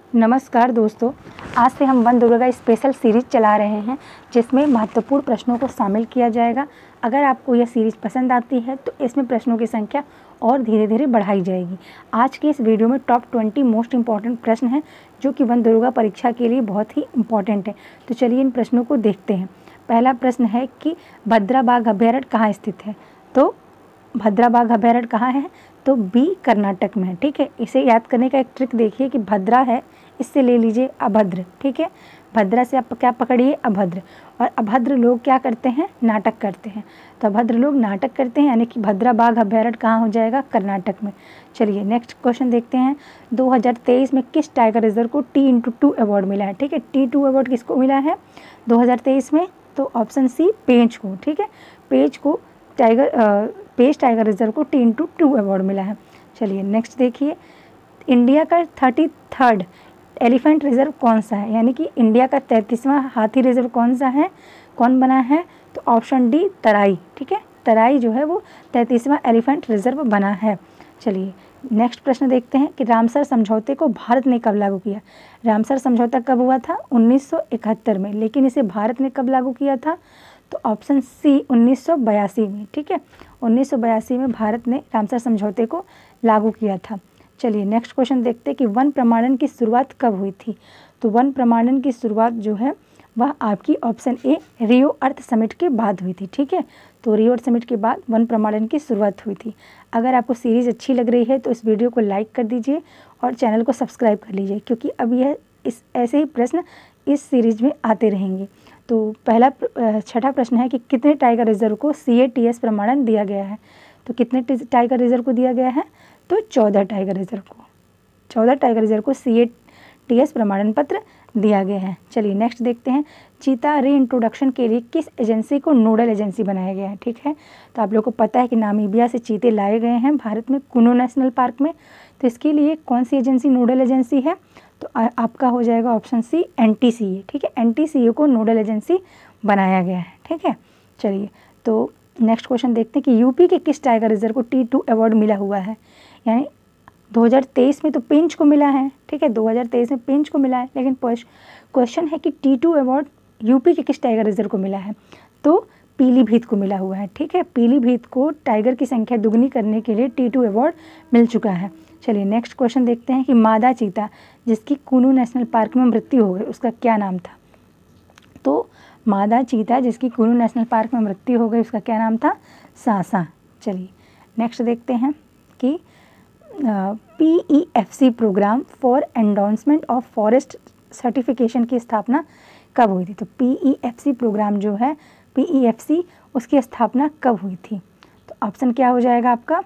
नमस्कार दोस्तों, आज से हम वन दुर्गा स्पेशल सीरीज चला रहे हैं जिसमें महत्वपूर्ण प्रश्नों को शामिल किया जाएगा। अगर आपको यह सीरीज पसंद आती है तो इसमें प्रश्नों की संख्या और धीरे धीरे बढ़ाई जाएगी। आज की इस वीडियो में टॉप 20 मोस्ट इंपॉर्टेंट प्रश्न हैं जो कि वन दुर्गा परीक्षा के लिए बहुत ही इंपॉर्टेंट है। तो चलिए इन प्रश्नों को देखते हैं। पहला प्रश्न है कि भद्रा बाघ अभ्यारण्य कहाँ स्थित है? तो भद्रा बाघ अभ्यारण्य कहाँ है? तो बी कर्नाटक में है। ठीक है, इसे याद करने का एक ट्रिक देखिए कि भद्रा है, इससे ले लीजिए अभद्र। ठीक है, भद्रा से आप क्या पकड़िए? अभद्र। और अभद्र लोग क्या करते हैं? नाटक करते हैं। तो अभद्र लोग नाटक करते हैं, यानी कि भद्रा बाघ अभ्यारण्य कहाँ हो जाएगा? कर्नाटक में। चलिए नेक्स्ट क्वेश्चन देखते हैं। 2023 में किस टाइगर रिजर्व को T/2 अवार्ड मिला है? ठीक है, T2 अवार्ड किसको मिला है 2023 में? तो ऑप्शन सी, पेंच को। ठीक है, पेंच टाइगर रिजर्व को T/2 अवार्ड मिला है। चलिए नेक्स्ट देखिए, इंडिया का 33rd एलिफेंट रिजर्व कौन सा है? यानी कि इंडिया का 33वां हाथी रिजर्व कौन सा है? कौन बना है? तो ऑप्शन डी, तराई। ठीक है, तराई जो है वो 33वां एलिफेंट रिजर्व बना है। चलिए नेक्स्ट प्रश्न देखते हैं कि रामसर समझौते को भारत ने कब लागू किया? रामसर समझौता कब हुआ था? 1971 में। लेकिन इसे भारत ने कब लागू किया था? तो ऑप्शन सी, 1982 में। ठीक है, 1982 में भारत ने रामसर समझौते को लागू किया था। चलिए नेक्स्ट क्वेश्चन देखते हैं कि वन प्रमाणन की शुरुआत कब हुई थी? तो वन प्रमाणन की शुरुआत जो है वह आपकी option A, Rio earth summit के बाद हुई थी। ठीक है, तो रियो अर्थ समिट के बाद वन प्रमाणन की शुरुआत हुई थी। अगर आपको सीरीज़ अच्छी लग रही है तो इस वीडियो को लाइक कर दीजिए और चैनल को सब्सक्राइब कर लीजिए, क्योंकि अब यह ऐसे ही प्रश्न इस सीरीज में आते रहेंगे। तो छठा प्रश्न है कि कितने टाइगर रिजर्व को CATS प्रमाणन दिया गया है? तो कितने टाइगर रिजर्व को दिया गया है? तो 14 टाइगर रिजर्व को CATS प्रमाणन पत्र दिया गया है। चलिए नेक्स्ट देखते हैं, चीता रीइंट्रोडक्शन के लिए किस एजेंसी को नोडल एजेंसी बनाया गया है? ठीक है, तो आप लोग को पता है कि नामीबिया से चीते लाए गए हैं भारत में कुनो नेशनल पार्क में। तो इसके लिए कौन सी एजेंसी नोडल एजेंसी है? तो आपका हो जाएगा ऑप्शन सी, NTCA। ठीक है, NTCA को नोडल एजेंसी बनाया गया है। ठीक है, चलिए तो नेक्स्ट क्वेश्चन देखते हैं कि यूपी के किस टाइगर रिजर्व को T2 अवार्ड मिला हुआ है? यानी 2023 में तो पेंच को मिला है। ठीक है, 2023 में पेंच को मिला है, लेकिन क्वेश्चन है कि T2 अवार्ड यूपी के किस टाइगर रिजर्व को मिला है? तो पीलीभीत को मिला हुआ है। ठीक है, पीलीभीत को टाइगर की संख्या दुगनी करने के लिए T2 अवार्ड मिल चुका है। चलिए नेक्स्ट क्वेश्चन देखते हैं कि मादा चीता जिसकी कुनु नेशनल पार्क में मृत्यु हो गई उसका क्या नाम था? तो मादा चीता जिसकी कुनु नेशनल पार्क में मृत्यु हो गई उसका क्या नाम था? सासा। चलिए नेक्स्ट देखते हैं कि PEFC programme for endorsement of forest certification की स्थापना कब हुई थी? तो PEFC प्रोग्राम जो है, PEFC उसकी स्थापना कब हुई थी? तो ऑप्शन क्या हो जाएगा आपका?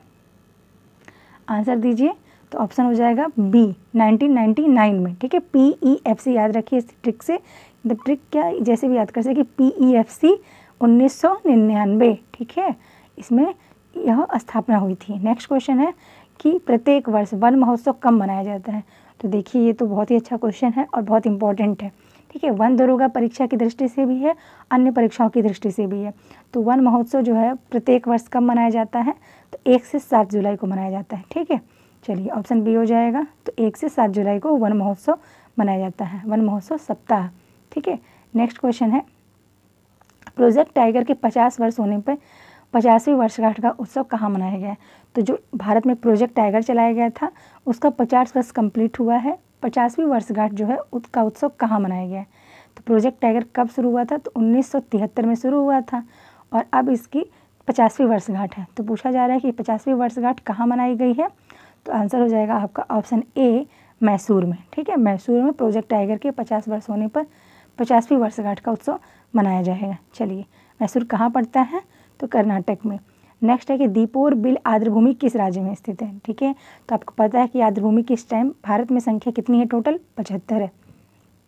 आंसर दीजिए। तो ऑप्शन हो जाएगा बी, 1999 में। ठीक है, PEFC याद रखिए इस ट्रिक से। द ट्रिक क्या, जैसे भी याद कर सके, PEFC 1999। ठीक है, इसमें यह स्थापना हुई थी। नेक्स्ट क्वेश्चन है कि प्रत्येक वर्ष वन महोत्सव कब मनाया जाता है? तो देखिए ये तो बहुत ही अच्छा क्वेश्चन है और बहुत इंपॉर्टेंट है। ठीक है, वन दरोगा परीक्षा की दृष्टि से भी है, अन्य परीक्षाओं की दृष्टि से भी है। तो वन महोत्सव जो है प्रत्येक वर्ष कब मनाया जाता है? तो 1 से 7 जुलाई को मनाया जाता है। ठीक है, चलिए ऑप्शन बी हो जाएगा। तो 1 से 7 जुलाई को वन महोत्सव मनाया जाता है, वन महोत्सव सप्ताह। ठीक है, नेक्स्ट क्वेश्चन है, प्रोजेक्ट टाइगर के 50 वर्ष होने पर 50वीं वर्षगांठ का उत्सव कहाँ मनाया गया है? तो जो भारत में प्रोजेक्ट टाइगर चलाया गया था उसका 50 वर्ष कंप्लीट हुआ है। 50वीं वर्षगांठ जो है उसका उत्सव कहाँ मनाया गया है? तो प्रोजेक्ट टाइगर कब शुरू हुआ था? तो 1973 में शुरू हुआ था और अब इसकी 50वीं वर्षगांठ है। तो पूछा जा रहा है कि 50वीं वर्षगांठ कहाँ मनाई गई है? तो आंसर हो जाएगा आपका ऑप्शन ए, मैसूर में। ठीक है, मैसूर में प्रोजेक्ट टाइगर के 50 वर्ष होने पर 50वीं वर्षगांठ का उत्सव मनाया जाएगा। चलिए, मैसूर कहाँ पड़ता है? तो कर्नाटक में। नेक्स्ट है कि दीपोर बिल आर्द्रभूमि किस राज्य में स्थित है? ठीक है, तो आपको पता है कि आर्द्रभूमि की इस टाइम भारत में संख्या कितनी है? टोटल 75 है।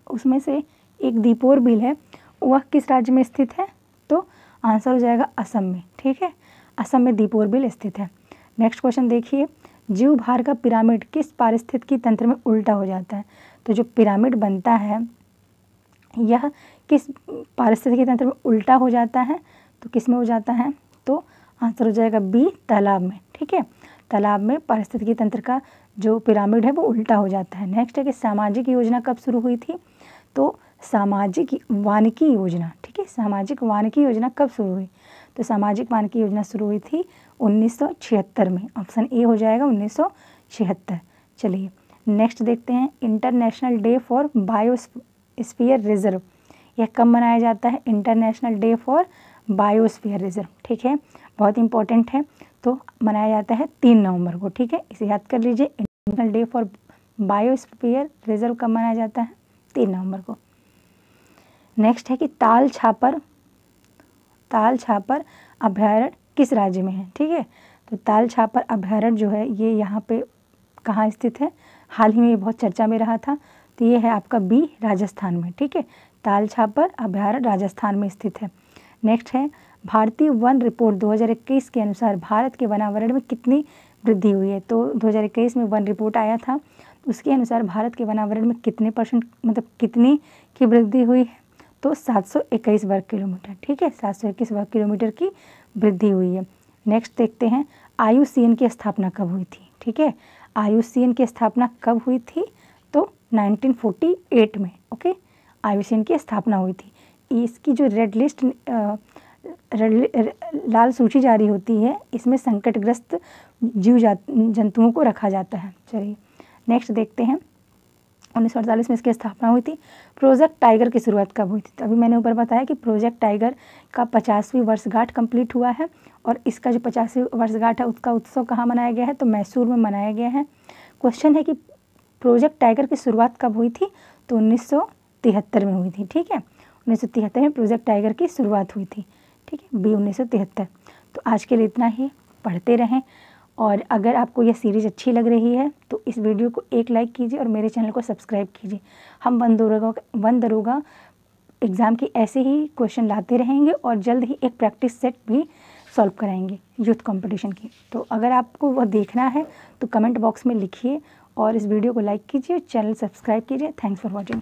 उसमें से एक दीपोर बिल है, वह किस राज्य में स्थित है? तो आंसर हो जाएगा असम में। ठीक है, असम में दीपोर बिल स्थित है। नेक्स्ट क्वेश्चन देखिए, जीव भार का पिरामिड किस पारिस्थितिकी तंत्र में उल्टा हो जाता है? तो जो पिरामिड बनता है यह किस पारिस्थितिकी तंत्र में उल्टा हो जाता है? तो किस में हो जाता है? तो आंसर हो जाएगा बी, तालाब में। ठीक है, तालाब में पारिस्थितिकी तंत्र का जो पिरामिड है वो उल्टा हो जाता है। नेक्स्ट है कि सामाजिक योजना कब शुरू हुई थी, तो सामाजिक वानिकी योजना, ठीक है, सामाजिक वानिकी योजना कब शुरू हुई, तो सामाजिक वानिकी योजना शुरू हुई थी 1976 में। ऑप्शन ए हो जाएगा 1976। चलिए नेक्स्ट देखते हैं, international day for biosphere reserve, यह कब मनाया जाता है, international day for biosphere reserve, ठीक है, बहुत इंपॉर्टेंट है, तो मनाया जाता है 3 नवंबर को, ठीक है, इसे याद कर लीजिए। International day for biosphere reserve कब मनाया जाता है, 3 नवंबर को। नेक्स्ट है कि ताल छापर अभयारण्य किस राज्य में है, ठीक है, तो ताल छापर अभयारण्य जो है ये यहाँ पे कहाँ स्थित है, हाल ही में ये बहुत चर्चा में रहा था, तो ये है आपका बी, राजस्थान में, ठीक है, ताल छापर अभयारण्य राजस्थान में स्थित है। नेक्स्ट है भारतीय वन रिपोर्ट 2021 के अनुसार भारत के वनावरण में कितनी वृद्धि हुई है, तो 2021 में वन रिपोर्ट आया था, उसके अनुसार भारत के वनावरण में कितने % मतलब कितनी की वृद्धि हुई है, तो 721 वर्ग किलोमीटर, ठीक है, 721 वर्ग किलोमीटर की वृद्धि हुई है। नेक्स्ट देखते हैं IUCN की स्थापना कब हुई थी, ठीक है, IUCN की स्थापना कब हुई थी, तो 1948 में, ओके, IUCN की स्थापना हुई थी। इसकी जो रेड लिस्ट लाल सूची जारी होती है, इसमें संकटग्रस्त जीव जंतुओं को रखा जाता है। चलिए नेक्स्ट देखते हैं 1948 में इसकी स्थापना हुई थी। प्रोजेक्ट टाइगर की शुरुआत कब हुई थी, तो अभी मैंने ऊपर बताया कि प्रोजेक्ट टाइगर का 50वीं वर्षगांठ कंप्लीट हुआ है, और इसका जो 50वीं वर्षगांठ है उसका उत्सव कहाँ मनाया गया है, तो मैसूर में मनाया गया है। क्वेश्चन है कि प्रोजेक्ट टाइगर की शुरुआत कब हुई थी, तो 1973 में हुई थी, ठीक है, 1973 में प्रोजेक्ट टाइगर की शुरुआत हुई थी, ठीक है, बी 1973। तो आज के लिए इतना ही, पढ़ते रहें, और अगर आपको यह सीरीज़ अच्छी लग रही है तो इस वीडियो को एक लाइक कीजिए और मेरे चैनल को सब्सक्राइब कीजिए। हम वन दरोगा एग्ज़ाम की ऐसे ही क्वेश्चन लाते रहेंगे और जल्द ही एक प्रैक्टिस सेट भी सॉल्व कराएंगे यूथ कंपटीशन की। तो अगर आपको वह देखना है तो कमेंट बॉक्स में लिखिए और इस वीडियो को लाइक कीजिए, चैनल सब्सक्राइब कीजिए। Thanks for watching.